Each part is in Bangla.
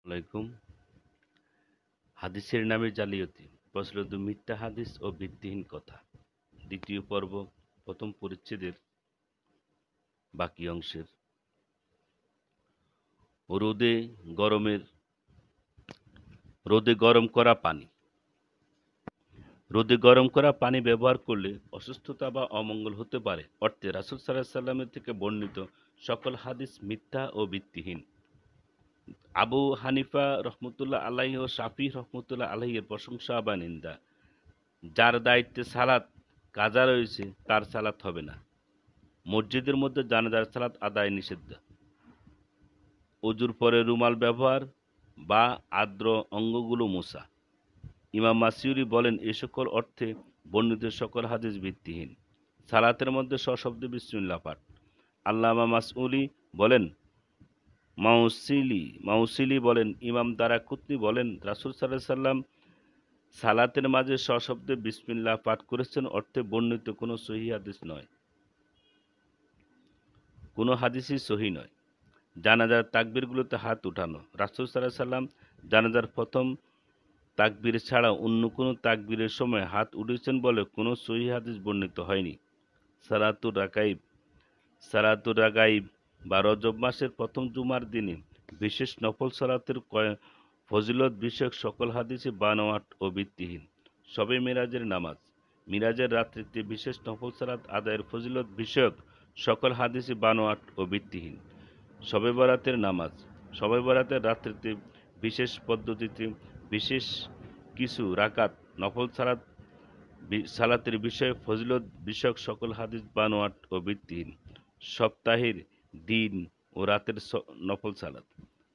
আলাইকুম। হাদিসের নামে জালিয়াতি, প্রচলিত মিথ্যা হাদিস ও ভিত্তিহীন কথা। দ্বিতীয় পর্ব, প্রথম পরিচ্ছেদের বাকি অংশের। রোদে গরমের রোদে গরম করা পানি। রোদে গরম করা পানি ব্যবহার করলে অসুস্থতা বা অমঙ্গল হতে পারে অর্থে রাসূল সাল্লাল্লাহু আলাইহি ওয়াসাল্লামের থেকে বর্ণিত সকল হাদিস মিথ্যা ও ভিত্তিহীন। আবু হানিফা রহমতুল্লাহ আলাইহি ও শাফিঈ রহমতুল্লাহ আলাইহির প্রশংসা বা নিন্দা। যার দায়িত্বে সালাত কাজা রয়েছে তার সালাত হবে না। মসজিদের মধ্যে জানাজার সালাত আদায় নিষিদ্ধ। অজুর পরে রুমাল ব্যবহার বা আর্দ্র অঙ্গগুলো মোছা। ইমাম মাসিউরি বলেন এ সকল অর্থে বর্ণিত সকল হাদিস ভিত্তিহীন। সালাতের মধ্যে সশব্দে বিসমিল্লাহ পাঠ। আল্লামা মাসউলি বলেন মাউসিলি বলেন ইমাম দারাকুতনি বলেন রাসূল সাল্লাল্লাহু আলাইহি সাল্লাম সালাতের মাঝে সশব্দে বিসমিল্লাহ পাঠ করেছেন অর্থে বর্ণিত কোনো সহিহ হাদিস নয়। কোনো হাদিসই সহিহ নয়। জানাজার তাকবীরগুলোতে হাত উঠানো। রাসূল সাল্লাল্লাহু আলাইহি সাল্লাম জানাজার প্রথম তাকবীর ছাড়া অন্য কোনো তাকবীরের সময় হাত উঠিয়েছেন বলে কোনো সহিহ হাদিস বর্ণিত হয়নি। সালাতুর রাগাইব বা রজব মাসের প্রথম জুমার দিনে বিশেষ নফল সালাতের ফজিলত বিষয়ক সকল হাদিসই বানোয়াট ও ভিত্তিহীন। শবে মিরাজের নামাজ। মিরাজের রাত্রিতে বিশেষ নফল সালাত আদায়ের ফজিলত বিষয়ক সকল হাদিসই বানোয়াট ও ভিত্তিহীন। শবে বরাতের নামাজ। শবে বরাতের রাত্রিতে বিশেষ পদ্ধতিতে বিশেষ কিছু রাকাত নফল সালাতের বিষয়ে ফজিলত বিষয়ক সকল হাদিস বানোয়াট ও ভিত্তিহীন। সপ্তাহের দিন ও রাতের নফল সালাত।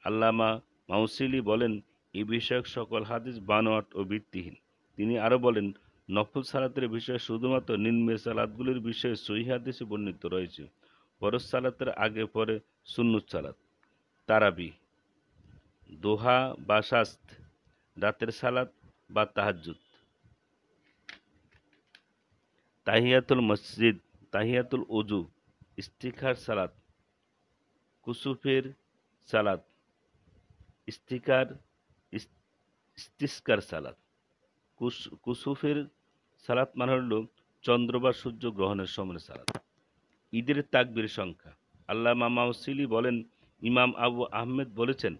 আল্লামা মাউসিলি বলেন এ বিষয়ক সকল হাদিস বানোয়াট ও ভিত্তিহীন। তিনি আরও বলেন নফল সালাতের বিষয়ে শুধুমাত্র নিম্নের সালাতগুলির বিষয়ে সহিহ হাদিসে বর্ণিত রয়েছে। ফরজ সালাতের আগে পরে সুন্নত সালাত, তারাবি, দোহা বা শাস্ত, রাতের সালাত বা তাহাজ্জুদ, তাহিয়াতুল মসজিদ, তাহিয়াতুল ওযু, ইস্তিখার সালাত, কুসুফের সালাত, ইস্তিকার ইস্তিস্কার সালাত। কুসুফের সালাত মানে হল চন্দ্র বা সূর্য গ্রহণের সময় সালাত। ঈদের তাকবীর সংখ্যা। আল্লামা মাউসিলি বলেন ইমাম আবু আহমেদ বলেছেন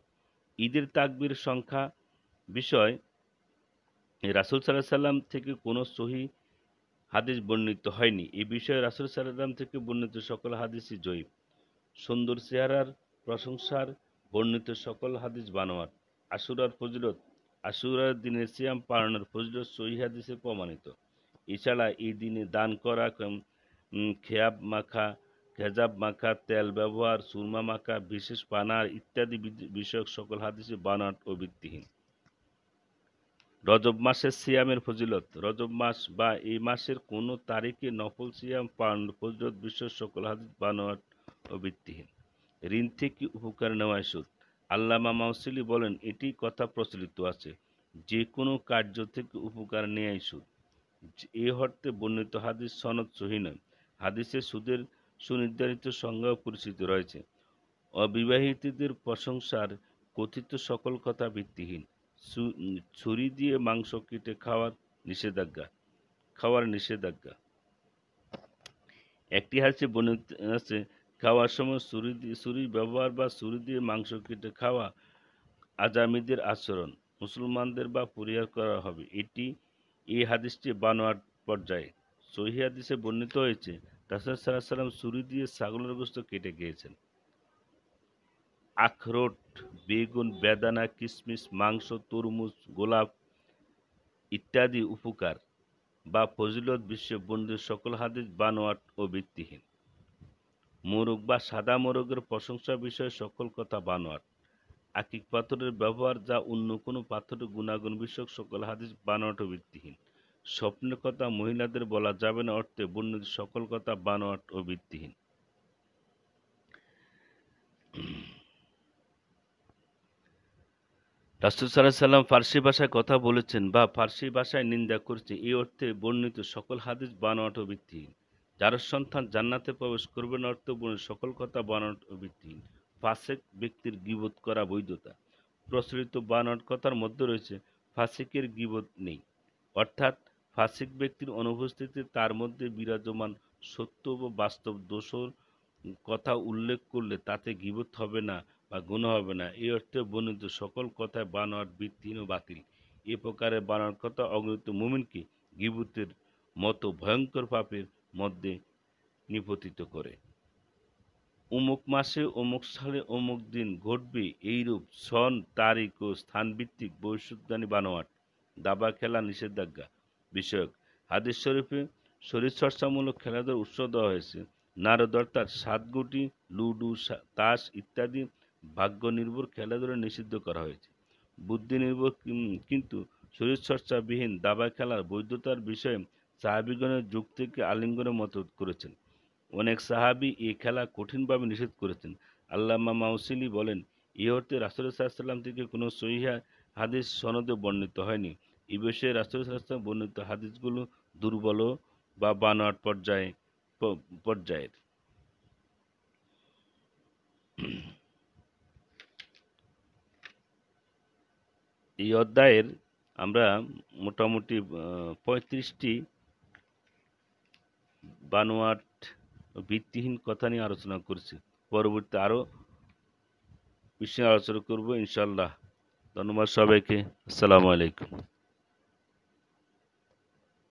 ঈদের তাকবীর সংখ্যা বিষয় রাসূল সাল্লাল্লাহু আলাইহি সাল্লাম থেকে কোনো সহিহ হাদিস বর্ণিত হয়নি। এই বিষয়ে রাসূল সাল্লাল্লাহু আলাইহি সাল্লাম থেকে বর্ণিত সকল হাদিসই জয়ীফ। সুন্দর চেহারার প্রশংসার বর্ণিত সকল হাদিস বানোয়াট। আশুরার ফজিলত। আশুরার দিনে সিয়াম পালনের ফজিলত সহিহ হাদিসে প্রমাণিত। এছাড়া এই দিনে দান করা, খেজাব মাখা, তেল ব্যবহার, সুরমা মাখা, বিশেষ পানার ইত্যাদি বিষয়ক সকল হাদিসই বানোয়াট ও ভিত্তিহীন। রজব মাসের সিয়ামের ফজিলত। রজব মাস বা এই মাসের কোনো তারিখে নফল সিয়াম পালনের ফজিলত বিষয়ক সকল হাদিস বানোয়াট ও ভিত্তিহীন। ঋণ থেকে উপকার নেওয়ায় সুদ। আল্লামা মাউসিলি বলেন এটি কথা প্রচলিত আছে যে কোনো কার্য থেকে উপকার নেয়াই সুদ। এ অর্থে বর্ণিত হাদিস সনদ সহিহ নয়। হাদিসে সুদের সুনির্ধারিত সংজ্ঞা ও পরিচিতি রয়েছে। অবিবাহিতদের প্রশংসার কথিত সকল কথা ভিত্তিহীন। ছুরি দিয়ে মাংস কেটে খাওয়ার নিষেধাজ্ঞা। একটি হাদিসে বর্ণিত আছে খাওয়ার সময় ছুরি ব্যবহার বা ছুরি দিয়ে মাংস কেটে খাওয়া আজামিদের আচরণ, মুসলমানদের বা পরিহার করা হবে। এই হাদিসটি বানোয়াট পর্যায়ে। সহিহ হাদিসে বর্ণিত হয়েছে রাসূল সাল্লাল্লাহু আলাইহি ওয়াসাল্লাম ছুরি দিয়ে ছাগলের গোশত কেটে খেয়েছেন। আখরোট, বেগুন, বেদানা, কিশমিশ, মাংস, তরমুজ, গোলাপ ইত্যাদি উপকার বা ফজিলত বিষয়ে বর্ণিত সকল হাদিস বানোয়াট ও ভিত্তিহীন। মোরগ বা সাদা মোরগের প্রশংসা বিষয়ে সকল কথা বানোয়াট। আকিক পাথরের ব্যবহার যা অন্য কোনো পাথরের গুণাগুণ বিষয়ক সকল হাদিস বানোয়াট ও ভিত্তিহীন। স্বপ্নের কথা মহিলাদের বলা যাবে না অর্থে বর্ণিত সকল কথা বানোয়াট ও ভিত্তিহীন। রাসূল সাল্লাল্লাহু আলাইহি ওয়াসাল্লাম ফার্সি ভাষায় কথা বলেছেন বা ফার্সি ভাষায় নিন্দা করেছে এই অর্থে বর্ণিত সকল হাদিস বানোয়াট ও ভিত্তিহীন। যার সন্তান জান্নাতে প্রবেশ করবে না অর্থে বর্ণিত সকল কথা বানোয়াট ও ভিত্তিহীন। ফাসেক ব্যক্তির গীবত করা বৈধতা। প্রচলিত বানোয়াট কথার মধ্যে রয়েছে ফাসিকের গীবত নেই, অর্থাৎ ফাসিক ব্যক্তির অনুপস্থিতিতে তার মধ্যে বিরাজমান সত্য ও বাস্তব দোষর কথা উল্লেখ করলে তাতে গীবত হবে না বা গুনাহ হবে না। এই অর্থে বর্ণিত সকল কথায় বানোয়াট, ভিত্তিহীন ও বাতিল। এ প্রকারের বানোয়াট কথা অগণিত মুমিনকে গীবতের মতো ভয়ঙ্কর পাপের মধ্যে নিপতিত করে। অমুক মাসে, অমুক সালে, অমুক দিন ঘটবে, এইরূপ সন, তারিখ ও স্থানভিত্তিক ভবিষ্যদ্বাণী বানোয়াট। দাবা খেলা নিষেধাজ্ঞা বিষয়ক হাদিস শরীফে শরীরচর্চামূলক খেলাধুলার উৎসাহ দেওয়া হয়েছে। নারদ অর্থাৎ সাতগুটি, লুডু, তাস ইত্যাদি ভাগ্য নির্ভর খেলাধুলা নিষিদ্ধ করা হয়েছে। বুদ্ধি নির্ভর কিন্তু শরীরচর্চাবিহীন দাবা খেলার বৈধতার বিষয়ে সাহাবীগণের যুগ থেকে আলিঙ্গনের মত করেছেন। অনেক সাহাবী এই খেলা কঠিনভাবে নিষেধ করেছেন। আল্লামা মাউসিলি বলেন, এ অর্থে রাসূল সাল্লাল্লাহু আলাইহি ওয়াসাল্লাম থেকে কোনো সহিহ হাদিস সনদে বর্ণিত হয়নি। এই বিষয়ে রাসূল সাল্লাল্লাহু আলাইহি ওয়াসাল্লাম বর্ণিত হাদিসগুলো দুর্বল বা বানোয়াট পর্যায়ের। এই অধ্যায়ের আমরা মোটামুটি ৩৫টি বানোয়াট ভিত্তিহীন কথা নিয়ে আলোচনা করেছি। পরবর্তীতে আরও বিষয়ে আলোচনা করব ইনশাআল্লাহ। ধন্যবাদ সবাইকে। আসসালামু আলাইকুম।